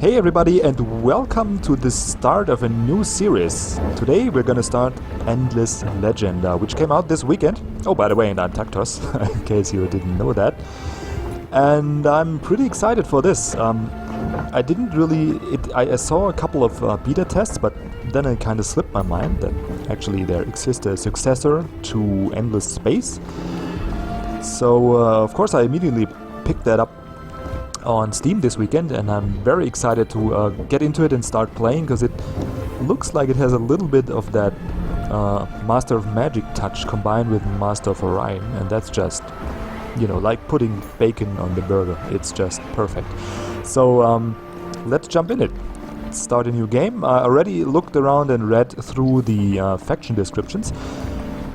Hey everybody, and welcome to the start of a new series. Today we're gonna start Endless Legend, which came out this weekend. Oh, by the way, and I'm TecToss, in case you didn't know that. And I'm pretty excited for this. I didn't really... I saw a couple of beta tests, but then it kind of slipped my mind that actually there exists a successor to Endless Space. So, of course, I immediately picked that up on Steam this weekend, and I'm very excited to get into it and start playing, because it looks like it has a little bit of that Master of Magic touch combined with Master of Orion, and that's just, you know, like putting bacon on the burger. It's just perfect. So let's jump in it. Start a new game. I already looked around and read through the faction descriptions.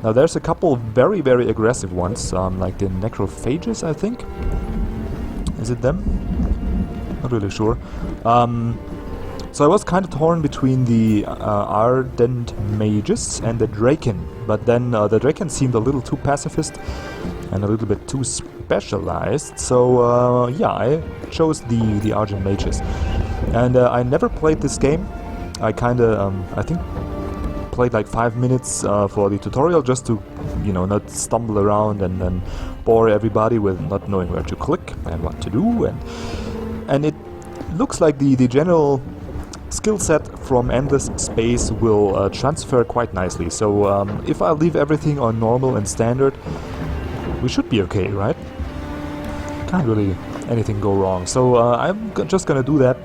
Now there's a couple very, very aggressive ones, like the Necrophages, I think. Is it them? Not really sure. So I was kind of torn between the Ardent Mages and the Draken, but then the Draken seemed a little too pacifist and a little bit too specialized, so yeah, I chose the Ardent Mages. And I never played this game. I kind of, I think, played like 5 minutes for the tutorial, just to, you know, not stumble around and then bore everybody with not knowing where to click and what to do, and it looks like the general skill set from Endless Space will transfer quite nicely. So if I leave everything on normal and standard, we should be okay, right? Can't really anything go wrong. So I'm just gonna do that.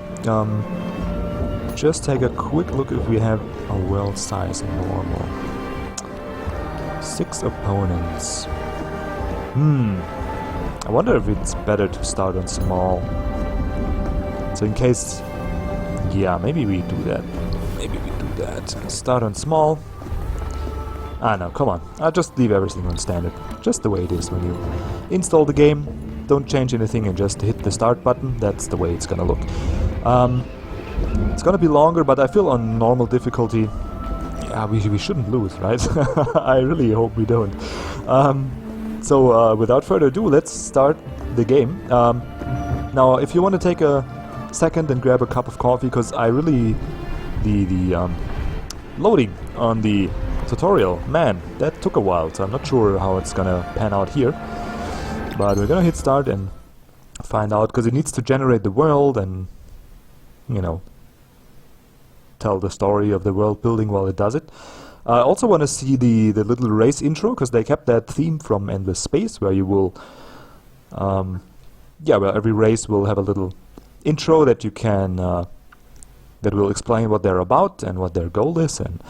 Just take a quick look if we have a world size normal. 6 opponents. I wonder if it's better to start on small. So in case... yeah, maybe we do that. Maybe we do that. Start on small. Ah, no, come on. I'll just leave everything on standard. Just the way it is when you install the game. Don't change anything and just hit the start button. That's the way it's gonna look. It's gonna be longer, but I feel on normal difficulty... yeah, we shouldn't lose, right? I really hope we don't. So without further ado, let's start the game. Now, if you want to take a second and grab a cup of coffee, because I really... the loading on the tutorial, man, that took a while, so I'm not sure how it's gonna pan out here. But we're gonna hit start and find out, because it needs to generate the world and, you know, tell the story of the world building while it does it. I also want to see the little race intro, because they kept that theme from Endless Space, where you will, yeah, where every race will have a little intro that you can, that will explain what they're about and what their goal is. And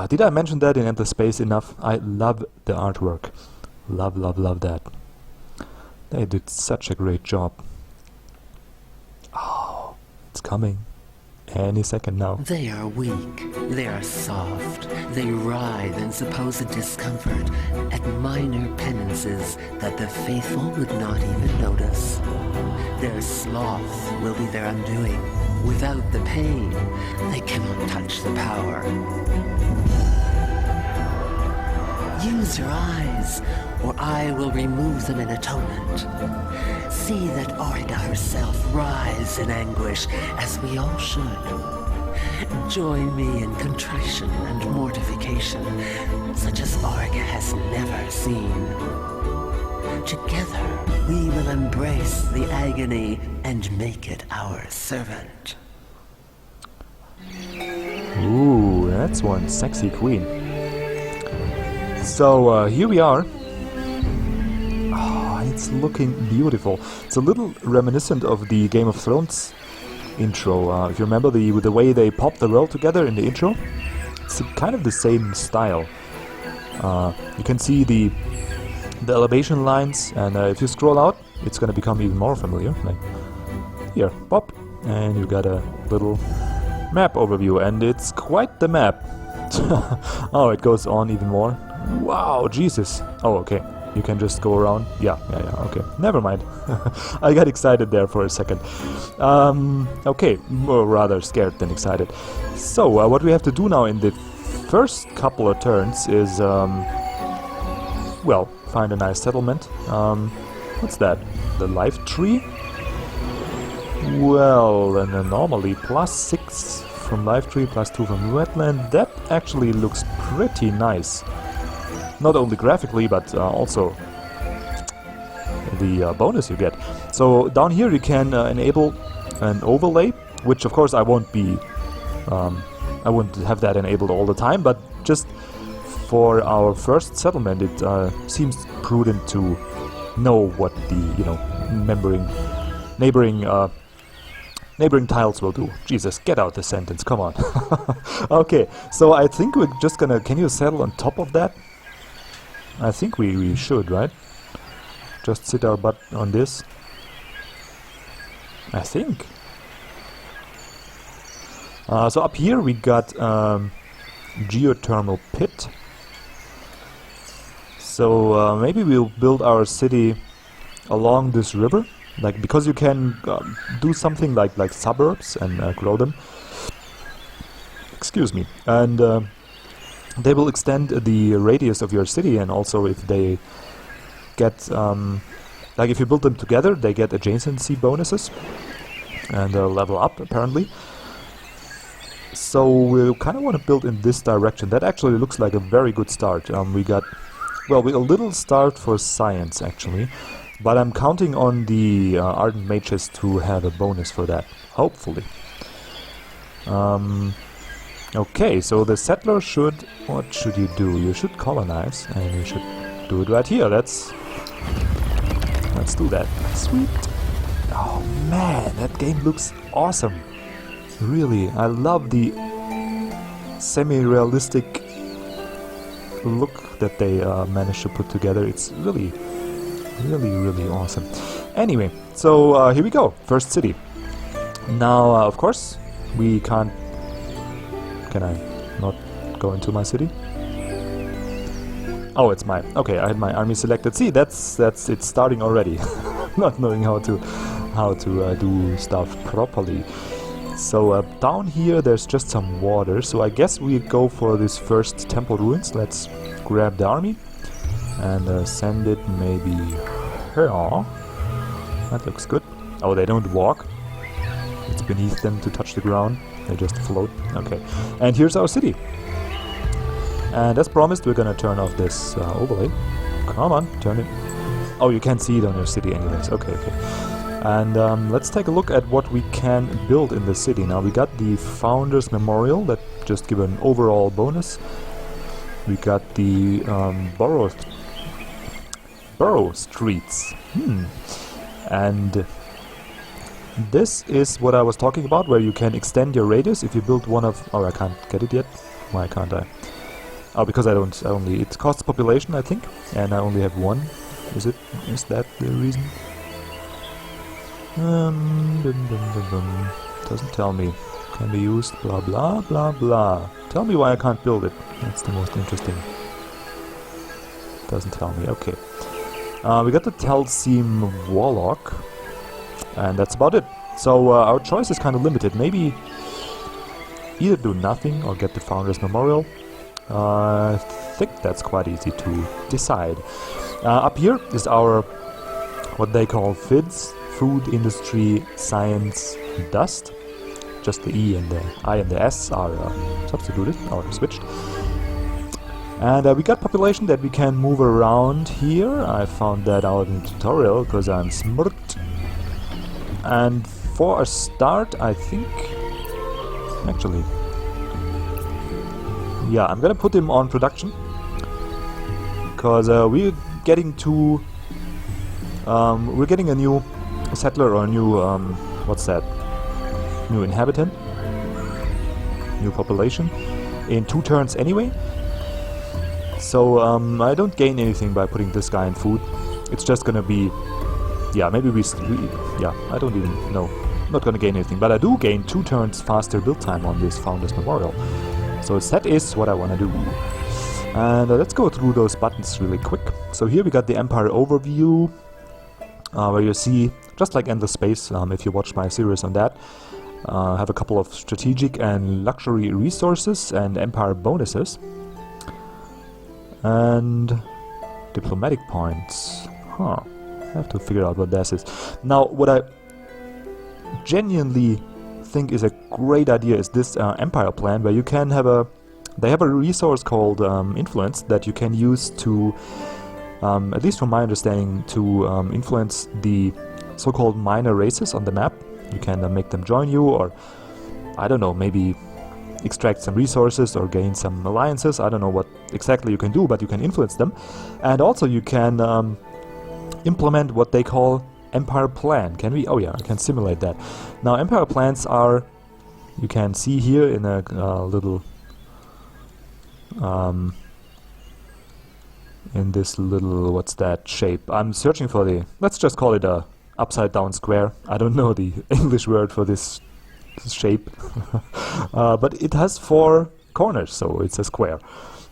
did I mention that in Endless Space enough? I love the artwork. Love that. They did such a great job. Oh, it's coming. Any second now. They are weak, they are soft, they writhe in supposed discomfort at minor penances that the faithful would not even notice. Their sloth will be their undoing. Without the pain, they cannot touch the power. Use your eyes, or I will remove them in atonement. See that Auriga herself rise in anguish, as we all should. Join me in contrition and mortification, such as Auriga has never seen. Together, we will embrace the agony and make it our servant. Ooh, that's one sexy queen. So here we are. Oh, it's looking beautiful. It's a little reminiscent of the Game of Thrones intro. If you remember the way they pop the world together in the intro, it's kind of the same style. You can see the elevation lines, and if you scroll out, it's gonna become even more familiar. Like here, pop, and you got a little map overview, and it's quite the map. Oh, it goes on even more. Wow, Jesus. Oh, okay. You can just go around. Yeah, okay. Never mind. I got excited there for a second. Okay, or rather scared than excited. So, what we have to do now in the first couple of turns is, well, find a nice settlement. What's that? The life tree? Well, an anomaly. +6 from life tree, +2 from wetland. That actually looks pretty nice. Not only graphically, but also the bonus you get. So down here you can enable an overlay, which of course I won't be... I won't have that enabled all the time, but just for our first settlement it seems prudent to know what the, you know, neighboring tiles will do. Jesus, get out the sentence, come on. Okay, so I think we're just gonna... Can you settle on top of that? I think we should, right? Just sit our butt on this. I think. So up here we got geothermal pit. So maybe we'll build our city along this river, like, because you can do something like suburbs and grow them. Excuse me. And they will extend the radius of your city, and also if they get like if you build them together, they get adjacency bonuses and level up apparently. So we kind of want to build in this direction. That actually looks like a very good start. We got, well, a little start for science actually, but I'm counting on the Ardent Mages to have a bonus for that, hopefully. Okay, so the settler should... What should you do? You should colonize, and you should do it right here. Let's do that. Sweet. Oh man, that game looks awesome. Really, I love the semi-realistic look that they managed to put together. It's really, really awesome. Anyway, so here we go. First city. Now, of course, we can't... Can I not go into my city? Oh, it's my... Okay, I had my army selected. See, that's it's starting already. Not knowing how to do stuff properly. So down here there's just some water, so I guess we go for this first temple ruins. Let's grab the army and send it maybe here. That looks good. Oh, they don't walk. It's beneath them to touch the ground. They just float. Okay. And here's our city. And as promised, we're gonna turn off this overlay. Come on, turn it. Oh, you can't see it on your city anyways. Okay, okay. And let's take a look at what we can build in the city. Now we got the Founders Memorial that just give an overall bonus. We got the Borough Streets. And this is what I was talking about, where you can extend your radius if you build one of... Oh, I can't get it yet. Why can't I? Oh, because I only... It costs population, I think, and I only have one. Is that the reason? Doesn't tell me. Can be used, blah blah blah blah. Tell me why I can't build it. That's the most interesting. Doesn't tell me. Okay. We got the Telseam Warlock, and that's about it. So our choice is kind of limited. Maybe either do nothing or get the Founders Memorial. I think that's quite easy to decide. Up here is our, what they call FIDS, Food Industry Science Dust. Just the E and the I and the S are substituted or switched. And we got population that we can move around here. I found that out in the tutorial because I'm smart. And for a start, I think... Actually... Yeah, I'm gonna put him on production. Because we're getting to... we're getting a new settler or a new... what's that? New inhabitant. New population. In 2 turns anyway. So I don't gain anything by putting this guy in food. It's just gonna be... Yeah, maybe yeah, I don't even know. I'm not gonna gain anything. But I do gain 2 turns faster build time on this Founders Memorial. So that is what I wanna do. And let's go through those buttons really quick. So here we got the Empire Overview. Where you see, just like Endless Space, if you watch my series on that, have a couple of strategic and luxury resources and Empire bonuses. And diplomatic points. Huh. I have to figure out what this is. Now, what I genuinely think is a great idea is this empire plan, where you can have a... They have a resource called influence that you can use to, at least from my understanding, to influence the so-called minor races on the map. You can make them join you, or I don't know, maybe extract some resources or gain some alliances. I don't know what exactly you can do, but you can influence them. And also you can implement what they call empire plan. Can we? Oh yeah, I can simulate that. Now empire plans are, you can see here in a little in this little, what's that shape? I'm searching for the, let's just call it a upside down square. I don't know the English word for this shape. But it has 4 corners, so it's a square.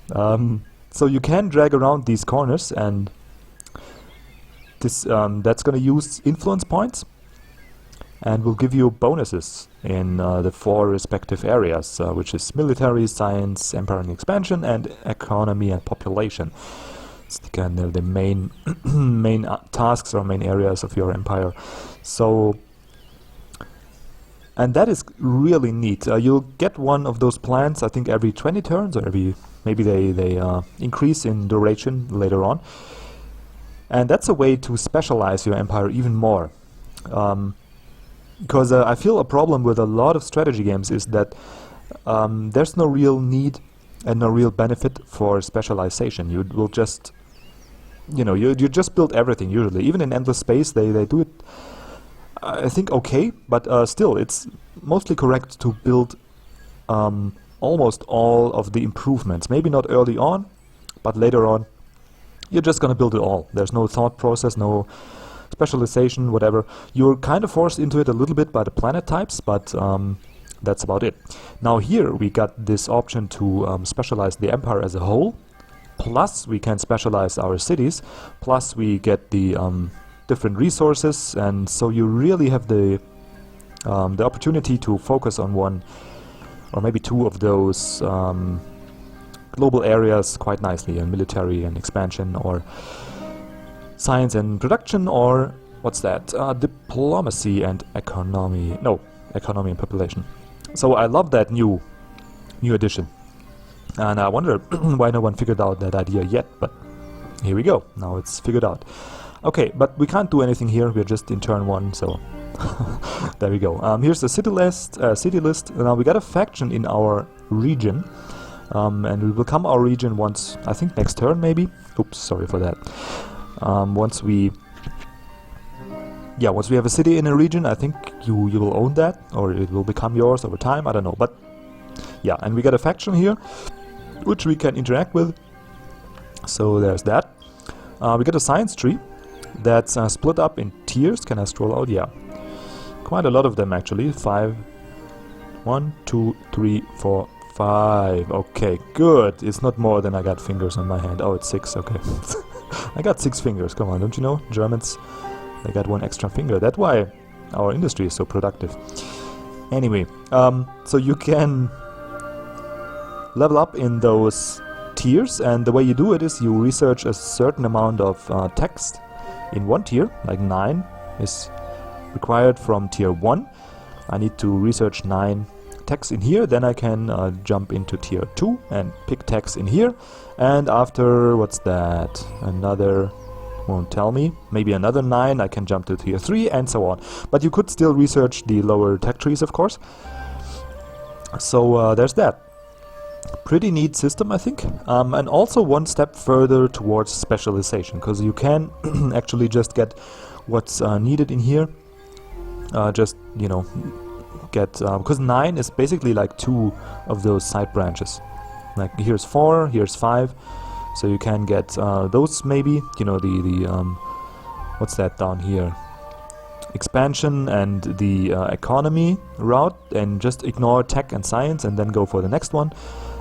So you can drag around these corners, and this that's going to use influence points and will give you bonuses in the 4 respective areas, which is military, science, empire and expansion, and economy and population. It's kind of the main tasks or main areas of your empire. So, and that is really neat. You'll get one of those plans, I think, every 20 turns, or maybe they increase in duration later on. And that's a way to specialize your empire even more. Because I feel a problem with a lot of strategy games is that there's no real need and no real benefit for specialization. You will just, you just build everything usually. Even in Endless Space, they do it, I think, okay, but still, it's mostly correct to build almost all of the improvements. Maybe not early on, but later on, you're just gonna build it all. There's no thought process, no specialization, whatever. You're kind of forced into it a little bit by the planet types, but that's about it. Now here we got this option to specialize the empire as a whole, plus we can specialize our cities, plus we get the different resources, and so you really have the opportunity to focus on one or maybe 2 of those global areas quite nicely, and military and expansion, or science and production, or what's that? Diplomacy and economy. No, economy and population. So I love that new addition, and I wonder why no one figured out that idea yet. But here we go. Now it's figured out. Okay, but we can't do anything here. We're just in turn 1, so there we go. Here's the city list. Now we got a faction in our region, and we will come our region once. I think next turn, maybe. Oops, sorry for that. Once we have a city in a region, I think you will own that, or it will become yours over time, I don't know. But yeah, and we got a faction here, which we can interact with. So there's that. We got a science tree that's split up in tiers. Can I scroll out? Yeah. Quite a lot of them, actually. 5. 1, 2, 3, 4, 5. Okay, good. It's not more than I got fingers on my hand. Oh, it's 6. Okay. I got 6 fingers. Come on, don't you know? Germans, they got 1 extra finger. That's why our industry is so productive. Anyway, so you can level up in those tiers, and the way you do it is you research a certain amount of text in one tier, like 9 is required from tier 1. I need to research 9 text in here, then I can jump into tier 2 and pick text in here, and after, what's that, another, won't tell me, maybe another 9, I can jump to tier 3, and so on. But you could still research the lower tech trees, of course. So there's that. Pretty neat system, I think, and also one step further towards specialization, because you can actually just get what's needed in here, just, get, because 9 is basically like 2 of those side branches. Like here's 4, here's 5, so you can get those maybe, what's that down here? Expansion and the economy route, and just ignore tech and science and then go for the next one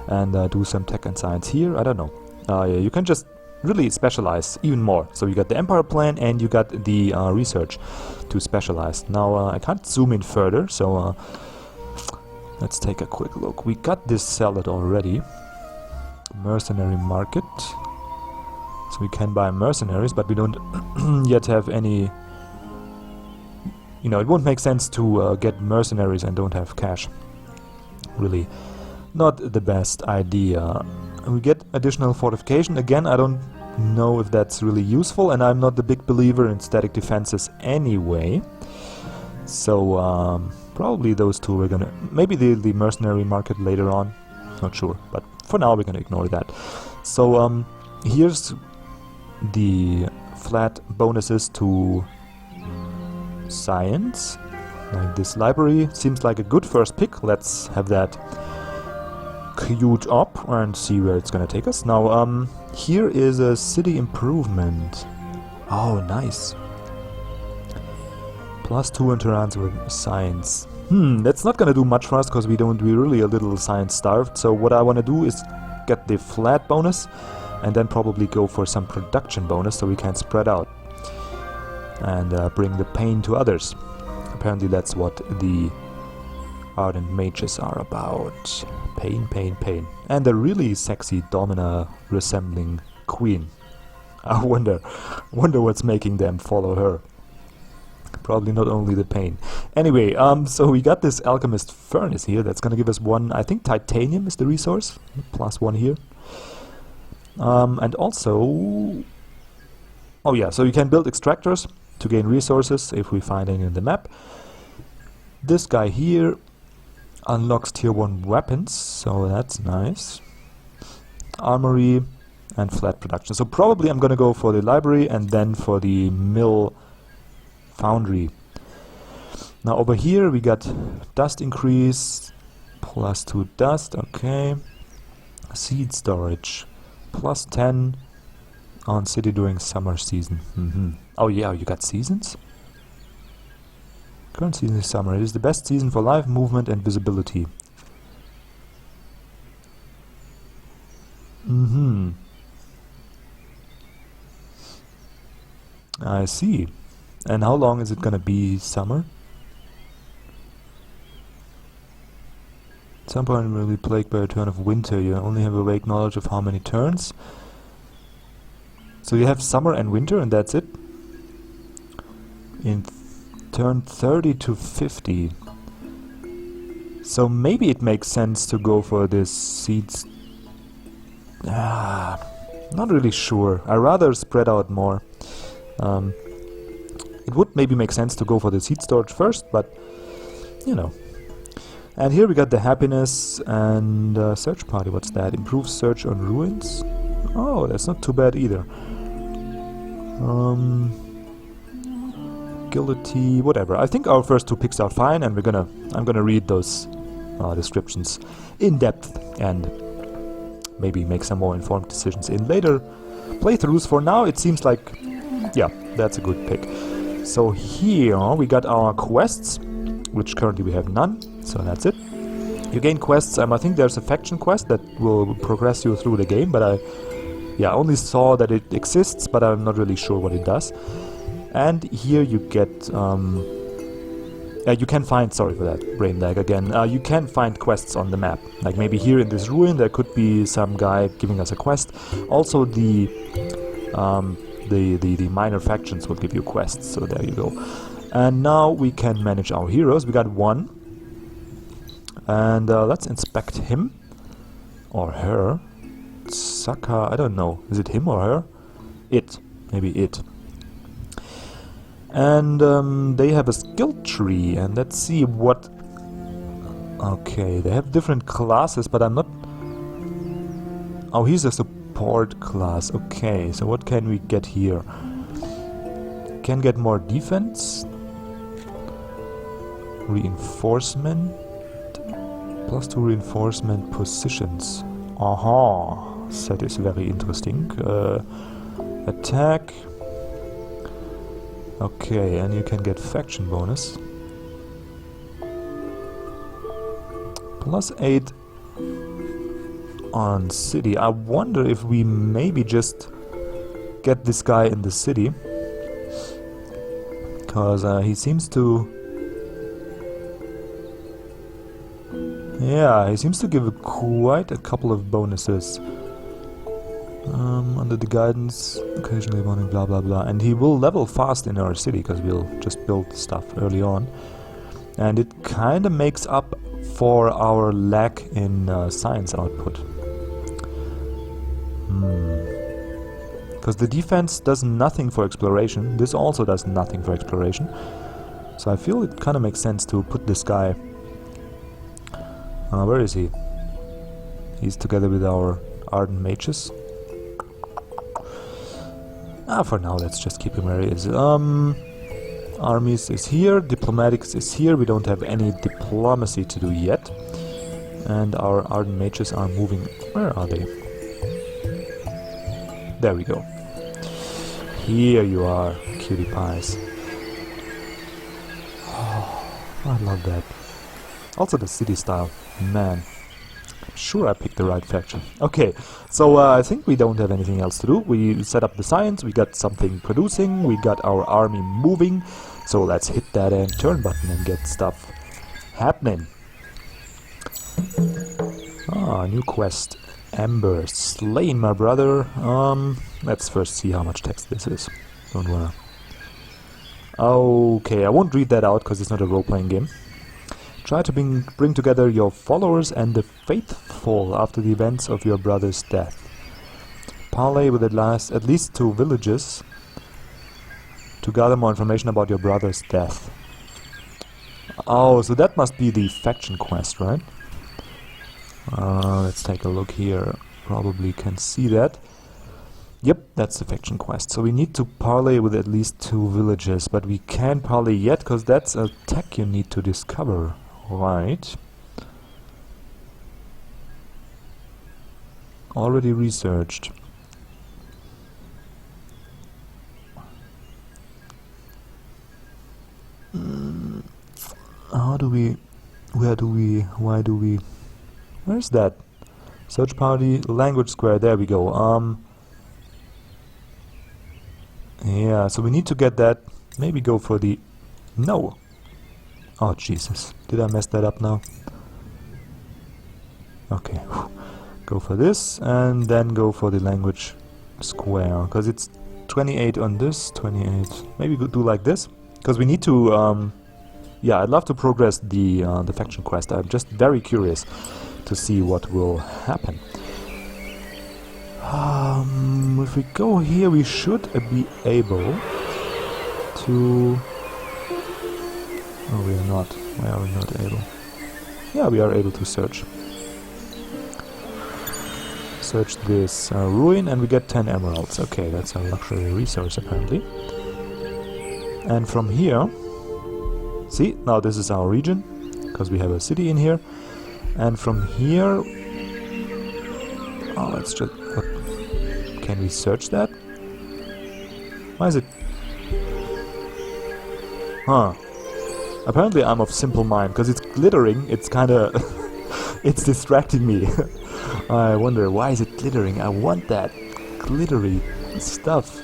and do some tech and science here. I don't know. Yeah, you can just really specialize even more. So you got the empire plan and you got the research to specialize. Now I can't zoom in further, so let's take a quick look. We got this salad already. Mercenary market. So we can buy mercenaries, but we don't yet have any... You know, it won't make sense to get mercenaries and don't have cash. Really not the best idea. We get additional fortification. Again, I don't know if that's really useful, and I'm not the big believer in static defenses anyway. So probably those two we're gonna... Maybe the mercenary market later on. Not sure, but for now we're gonna ignore that. So here's the flat bonuses to science. Like this library seems like a good first pick. Let's have that queued up and see where it's gonna take us. Now here is a city improvement. Oh, nice. +2 endurance with science. That's not gonna do much for us because we're really a little science starved. So what I want to do is get the flat bonus and then probably go for some production bonus so we can spread out and bring the pain to others. Apparently that's what the Ardent Mages are about. Pain, pain, pain. And a really sexy Domina resembling queen. I wonder what's making them follow her. Probably not only the pain. Anyway, so we got this alchemist furnace here. That's gonna give us one, I think titanium is the resource. +1 here. And also... Oh yeah, so you can build extractors to gain resources if we find any in the map. This guy here unlocks tier 1 weapons, so that's nice. Armory and flat production. So probably I'm gonna go for the library and then for the mill foundry. Now over here we got dust increase, +2 dust, okay. Seed storage, +10 on city during summer season. Oh yeah, you got seasons? Current season is summer. It is the best season for life, movement and visibility. I see. And how long is it gonna be summer? At some point will be plagued by a turn of winter. You only have a vague knowledge of how many turns. So you have summer and winter and that's it? In turn 30 to 50. So maybe it makes sense to go for this seeds. Not really sure. I rather spread out more. It would maybe make sense to go for the seed storage first, but you know. And here we got the happiness and search party. What's that? Improve search on ruins? Oh, that's not too bad either. Agility, whatever. I think our first two picks are fine, and I'm gonna read those descriptions in depth and maybe make some more informed decisions in later playthroughs. For now, it seems like, yeah, that's a good pick. So here we got our quests, which currently we have none, so that's it. You gain quests, I think there's a faction quest that will progress you through the game, but I only saw that it exists, but I'm not really sure what it does. And here you get, you can find, sorry for that, brain lag again, you can find quests on the map. Like maybe here in this ruin there could be some guy giving us a quest. Also the minor factions will give you quests, so there you go. And now we can manage our heroes. We got one. And let's inspect him. Or her. Saka, I don't know. Is it him or her? It. Maybe it. And they have a skill tree. And let's see what... Okay, they have different classes, but I'm not... Oh, he's a support class. Okay, so what can we get here? Can get more defense. Reinforcement. +2 reinforcement positions. Aha, that is very interesting. Attack. Okay, and you can get faction bonus. +8 on city. I wonder if we maybe just get this guy in the city. Because he seems to... Yeah, he seems to give quite a couple of bonuses. Under the guidance, occasionally wanting blah blah blah. And he will level fast in our city, because we'll just build stuff early on. And it kinda makes up for our lack in science output. Because the defense does nothing for exploration. This also does nothing for exploration. So I feel it kinda makes sense to put this guy... where is he? He's together with our Ardent Mages. For now, let's just keep him where he is. Armies is here, diplomatics is here. We don't have any diplomacy to do yet. And our Ardent Mages are moving... Where are they? There we go. Here you are, cutie pies. Oh, I love that. Also the city style. Man. Sure I picked the right faction. Okay, so I think we don't have anything else to do. We set up the science, we got something producing, we got our army moving. So let's hit that end turn button and get stuff happening. New quest. Amber, slain my brother. Let's first see how much text this is. Don't wanna... Okay, I won't read that out because it's not a role-playing game. Try to bring together your followers and the faithful after the events of your brother's death. Parley with at least 2 villages to gather more information about your brother's death. Oh, so that must be the faction quest, right? Let's take a look here. Probably can see that. Yep, that's the faction quest. So we need to parley with at least 2 villages, but we can't parley yet because that's a tech you need to discover. Right. Already researched. How do we... Where do we... Why do we... Where's that? Search party, language square, there we go. Yeah, so we need to get that. Maybe go for the... No! Oh, Jesus. Did I mess that up now? Okay. Go for this, and then go for the language square. Because it's 28 on this, 28. Maybe we'll do like this. Because we need to... yeah, I'd love to progress the faction quest. I'm just very curious to see what will happen. If we go here, we should be able to... Oh, we are not. Why are we not able? Yeah, we are able to search. Search this ruin and we get 10 emeralds. Okay, that's a luxury resource apparently. And from here... See, now this is our region, because we have a city in here. And from here... Oh, let's just... What? Can we search that? Why is it... Huh. Apparently I'm of simple mind, because it's glittering, it's kinda... it's distracting me. I wonder, why is it glittering? I want that glittery stuff.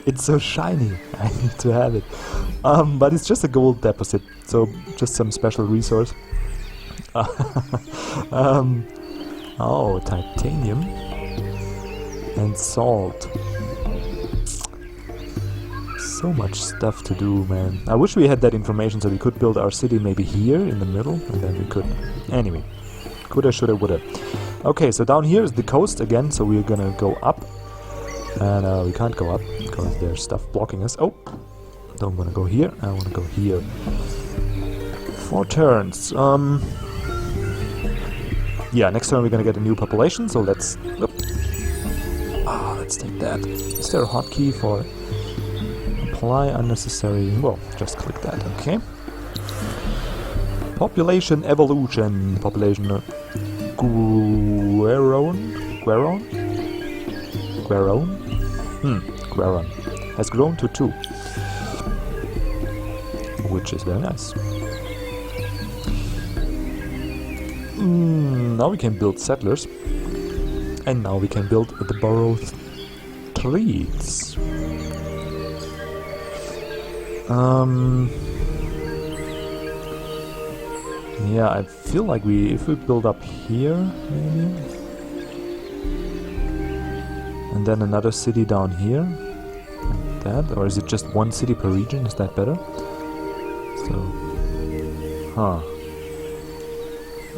It's so shiny. I need to have it. But it's just a gold deposit, so just some special resource. Oh, titanium and salt. So much stuff to do, man. I wish we had that information so we could build our city maybe here in the middle, and then we could... Anyway, coulda, shoulda, woulda. Okay, so down here is the coast again, so we're gonna go up. And we can't go up, because there's stuff blocking us. Oh! Don't wanna go here, I wanna go here. 4 turns. Yeah, next turn we're gonna get a new population, so let's... let's take that. Is there a hotkey for... Apply unnecessary... Well, just click that, okay. Population evolution. Population... Gueron? Has grown to 2. Which is very nice. Now we can build settlers. And now we can build the borrowed trees. Yeah, I feel like if we build up here, maybe? And then another city down here. Like that. Or is it just one city per region? Is that better? So... Huh.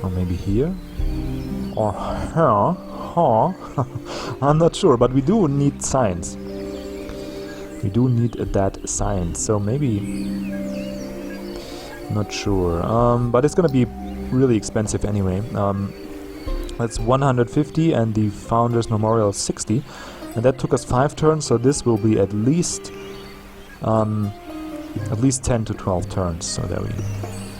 Or maybe here? Or here? Huh? I'm not sure, but we do need science. We do need that science, so maybe... Not sure. But it's gonna be really expensive anyway. That's 150 and the Founders Memorial 60. And that took us 5 turns, so this will be at least 10 to 12 turns. So there we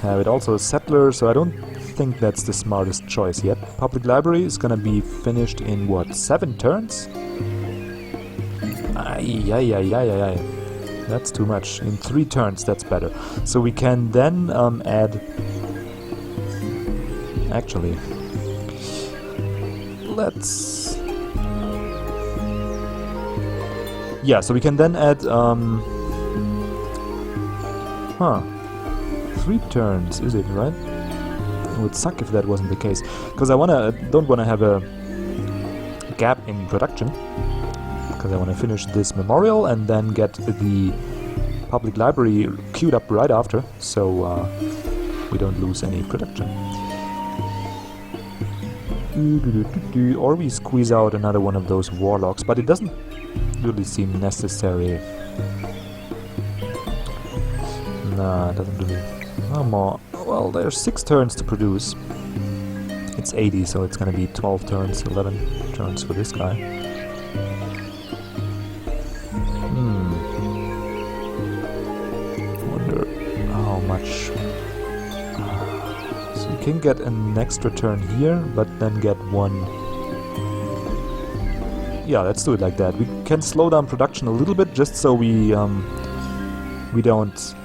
have it. Also a settler, so I don't think that's the smartest choice yet. Public library is gonna be finished in what, 7 turns? Ay. That's too much. In 3 turns, that's better. So we can then add... Actually... Let's... Yeah, so we can then add... 3 turns, is it, right? It would suck if that wasn't the case. Because I don't wanna have a gap in production. Because I want to finish this memorial and then get the public library queued up right after, so we don't lose any production. Or we squeeze out another one of those warlocks, but it doesn't really seem necessary. Nah, it doesn't really... No more. Well, there's 6 turns to produce. It's 80, so it's gonna be 12 turns, 11 turns for this guy. Wonder how much... So we can get an extra turn here, but then get 1... Yeah, let's do it like that. We can slow down production a little bit, just so we don't...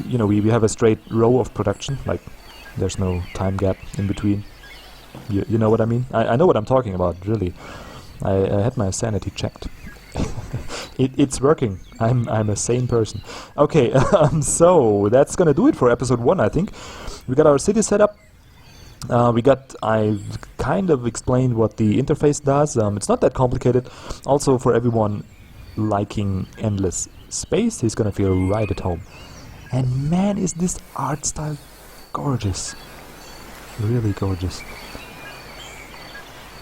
you know, we have a straight row of production, like there's no time gap in between. You know what I mean? I know what I'm talking about, really. I had my sanity checked. It's working. I'm a sane person. Okay, so that's gonna do it for episode 1, I think. We got our city set up. I've kind of explained what the interface does. It's not that complicated. Also, for everyone liking endless space, he's gonna feel right at home. And man, is this art style gorgeous. Really gorgeous.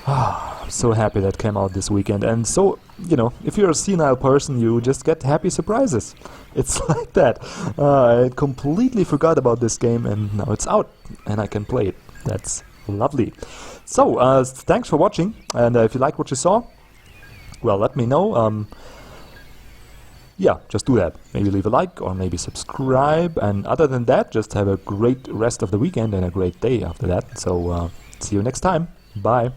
I'm so happy that came out this weekend. And so, you know, if you're a senile person, you just get happy surprises. It's like that. I completely forgot about this game and now it's out and I can play it. That's lovely. So, thanks for watching. And if you like what you saw, well, let me know. Yeah, just do that. Maybe leave a like or maybe subscribe. And other than that, just have a great rest of the weekend and a great day after that. So, see you next time. Bye.